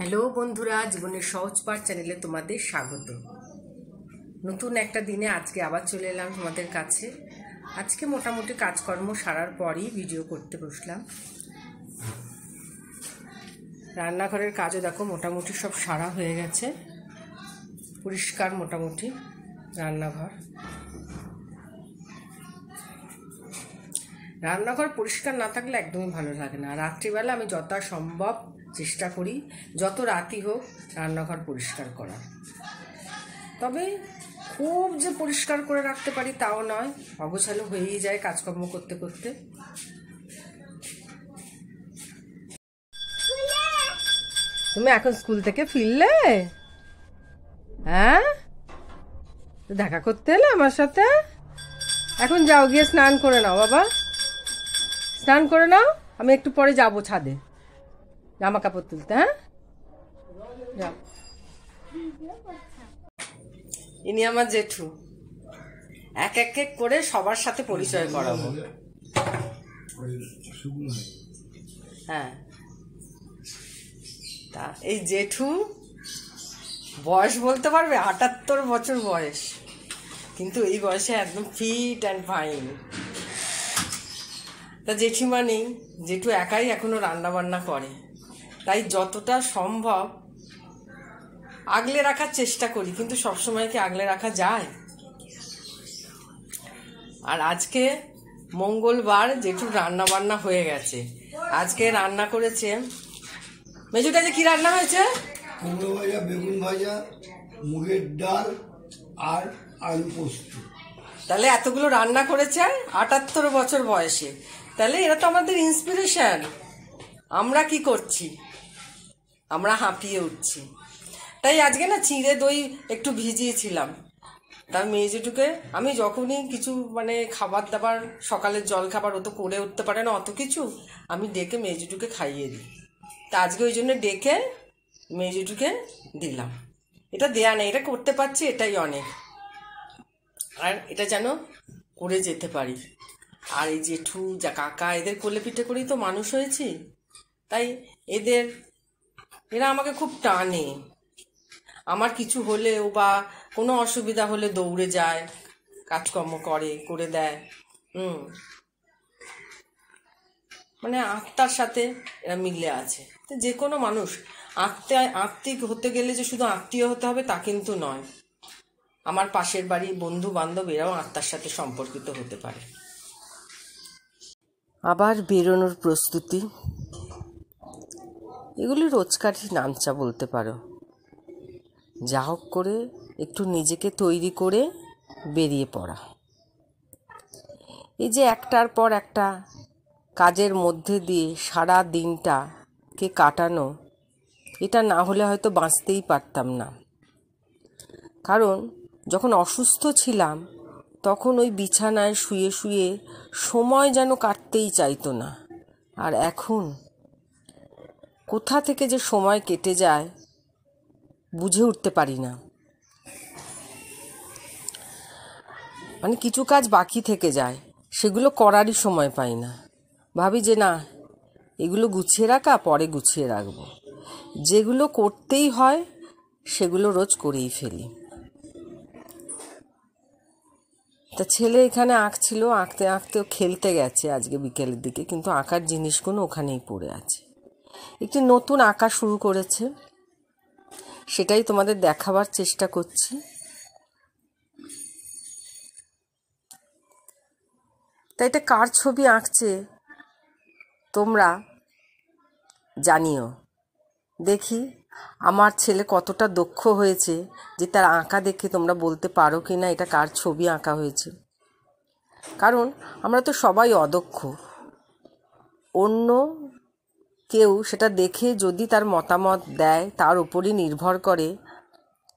Hello বন্ধুরা, জীবনের সহজ পাঠ চ্যানেলে তোমাদের স্বাগত। নতুন একটা দিনে আজকে আবার চলে এলাম তোমাদের কাছে। আজকে মোটামুটি কাজকর্ম সারার পরই ভিডিও করতে বসলাম। রান্নাঘরের কাজও দেখো মোটামুটি সব সারা হয়ে গেছে, পরিষ্কার মোটামুটি রান্নাঘর পরিষ্কার না থাকলে একদমই ভালো লাগে না। রাত্রিবেলা আমি যথাসম্ভব চেষ্টা করি যত রাতই হোক রান্নাঘর পরিষ্কার করার। তবে খুব যে পরিষ্কার করে রাখতে পারি তাও নয়, অগোছালো হয়েই যায় কাজকর্ম করতে করতে। তুমি এখন স্কুল থেকে ফিরলে? হ্যাঁ, দেখা করতে এলে আমার সাথে? এখন যাও, গিয়ে স্নান করে নাও বাবা, স্নান করে নাও। আমি একটু পরে যাবো ছাদে জামা কাপড় তুলতে। হ্যাঁ, যাও। ইনি আমার জেঠু, এক এক করে সবার সাথে পরিচয় করাবো। হ্যাঁ, তা এই জেঠু বয়স বলতে পারবে ৭৮ বছর বয়স, কিন্তু এই বয়সে একদম ফিট অ্যান্ড ফাইন। তা জেঠিমা নেই, জেঠু একাই এখনো রান্না বান্না করে, তাই যতটা সম্ভব আগলে রাখার চেষ্টা করি, কিন্তু সবসময় কি আগলে রাখা যায়? আর আজকে মঙ্গলবার, জেঠুর রান্না বান্না হয়ে গেছে। আজকে রান্না করেছে মেজুটা। যে কি রান্না হয়েছে? কুমড়ো ভাজা, বেগুন ভাজা, মুগের ডাল আর আলু পোস্ত। তাহলে এতগুলো রান্না করেছে ৭৮ বছর বয়সে। তাহলে এরা তো আমাদের ইন্সপিরেশন। আমরা কি করছি? আমরা হাঁপিয়ে উঠছি। তাই আজকে না চিঁড়ে দই একটু ভিজিয়েছিলাম। তার মেজেটুকে আমি যখনই কিছু খাবার দাবার, সকালের জল খাবার ও তো করে উঠতে পারে না অত কিছু, আমি ডেকে মেজেটুকে খাইয়ে দিই। তা আজকে ওই জন্য ডেকে মেজেটুকে দিলাম। এটা দেয়া নেই, এটা করতে পারছি, এটাই অনেক। আর এটা যেন করে যেতে পারি। আর এই জেঠু, যা কাকা, এদের কোলে পিঠে করেই তো মানুষ হয়েছি। তাই এরা আমাকে খুব টানে। আমার কিছু হলেও বা কোনো অসুবিধা হলে দৌড়ে যায়, কাজকর্ম করে দেয়। আত্মার সাথে এরা মিলে আছে। তো যে কোনো মানুষ আত্মিক হতে গেলে যে শুধু আত্মীয় হতে হবে তা কিন্তু নয়। আমার পাশের বাড়ি বন্ধু বান্ধব এরাও আত্মার সাথে সম্পর্কিত হতে পারে। আবার বেরোনোর প্রস্তুতি, এগুলি রোজকারই নামচা বলতে পারো। যা হোক করে একটু নিজেকে তৈরি করে বেরিয়ে পড়া। এই যে একটার পর একটা কাজের মধ্যে দিয়ে সারা দিনটাকে কাটানো, এটা না হলে হয়তো বাঁচতেই পারতাম না। কারণ যখন অসুস্থ ছিলাম তখন ওই বিছানায় শুয়ে শুয়ে সময় যেন কাটতেই চাইতো না। আর এখন কোথা থেকে যে সময় কেটে যায় বুঝে উঠতে পারি না। কিছু কাজ বাকি থেকে যায়, সেগুলো করারই সময় পাই না। ভাবি যে না, এগুলো গুছিয়ে রাখা, পরে গুছিয়ে রাখবো। যেগুলো করতেই হয় সেগুলো রোজ করেই ফেলি। তা ছেলে এখানে আঁকছিল, আঁকতে আঁকতেও খেলতে গেছে আজকে বিকেলের দিকে, কিন্তু আঁকার জিনিসগুলো ওখানেই পড়ে আছে। একটি নতুন আঁকা শুরু করেছে, সেটাই তোমাদের দেখাবার চেষ্টা করছি। তাই এটা কার ছবি আঁকছে তোমরা জানিও। দেখি আমার ছেলে কতটা দক্ষ হয়েছে যে তার আঁকা দেখে তোমরা বলতে পারো কি না এটা কার ছবি আঁকা হয়েছে। কারণ আমরা তো সবাই অদক্ষ। অন্য কেউ সেটা দেখে যদি তার মতামত দেয়, তার উপরই নির্ভর করে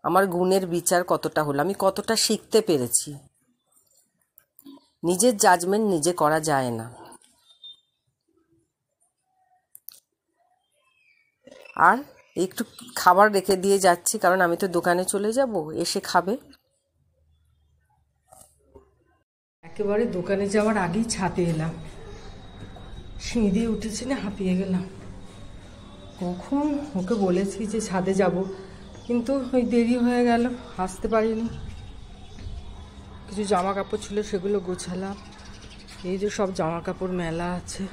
আমার গুণের বিচার কতটা হলো, আমি কতটা শিখতে পেরেছি। নিজের জাজমেন্ট নিজে করা যায় না। আর একটু খাবার রেখে দিয়ে যাচ্ছি, কারণ আমি তো দোকানে চলে যাব, এসে খাবে। একেবারে দোকানে যাওয়ার আগেই ছাদে এলাম, সিঁড়ি দিয়ে উঠেছি না, হাঁপিয়ে গেলাম। কখন ওকে বলেছি যে ছাদে যাব, কিন্তু ওই দেরি হয়ে গেল, আসতে পারিনি। কিছু জামা কাপড় ছিল সেগুলো গোছালাম। এই যে সব জামা কাপড় মেলা আছে।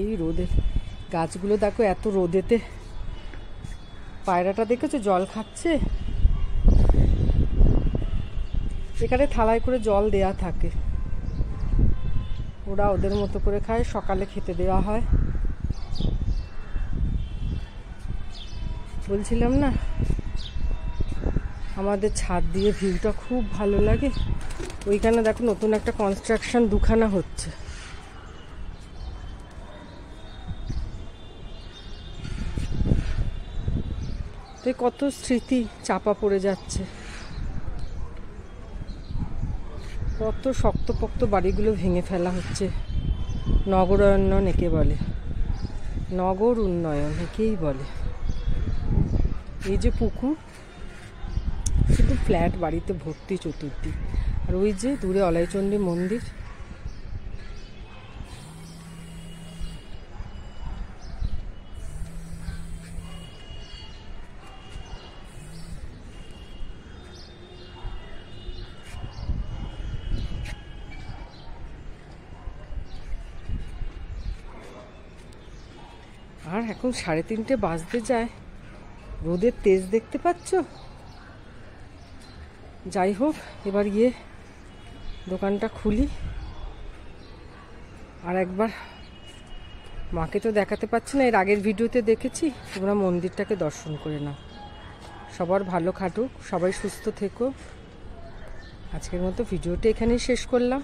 এই রোদে গাছগুলো দেখো, এত রোদেতে। পায়রাটা দেখেছো জল খাচ্ছে, এখানে থালায় করে জল দেয়া থাকে, ওরা ওদের মতো করে খায়, সকালে খেতে দেওয়া হয়। বলছিলাম না আমাদের ছাদ দিয়ে ভিউটা খুব ভালো লাগে। ওইখানে দেখো নতুন একটা কনস্ট্রাকশন দুখানা হচ্ছে। তো কত স্মৃতি চাপা পড়ে যাচ্ছে, কত শক্তপোক্ত বাড়িগুলো ভেঙে ফেলা হচ্ছে। নগরায়ণ একে বলে, নগর উন্নয়ন একেই বলে। এই যে পুকুর, শুধু ফ্ল্যাট বাড়িতে ভর্তি চতুর্দিক। আর ওই যে দূরে অলয়চণ্ডী মন্দির। আর এখন 3:30 বাজতে যায়, রোদের তেজ দেখতে পাচ্ছ। যাই হোক, এবার গিয়ে দোকানটা খুলি। আর একবার মাকে তো দেখাতে পাচ্ছি না, এর আগের ভিডিওতে দেখেছি। তোমরা মন্দিরটাকে দর্শন করে নাও। সবার ভালো কাটুক, সবাই সুস্থ থেকো। আজকের মতো ভিডিওটা এখানেই শেষ করলাম।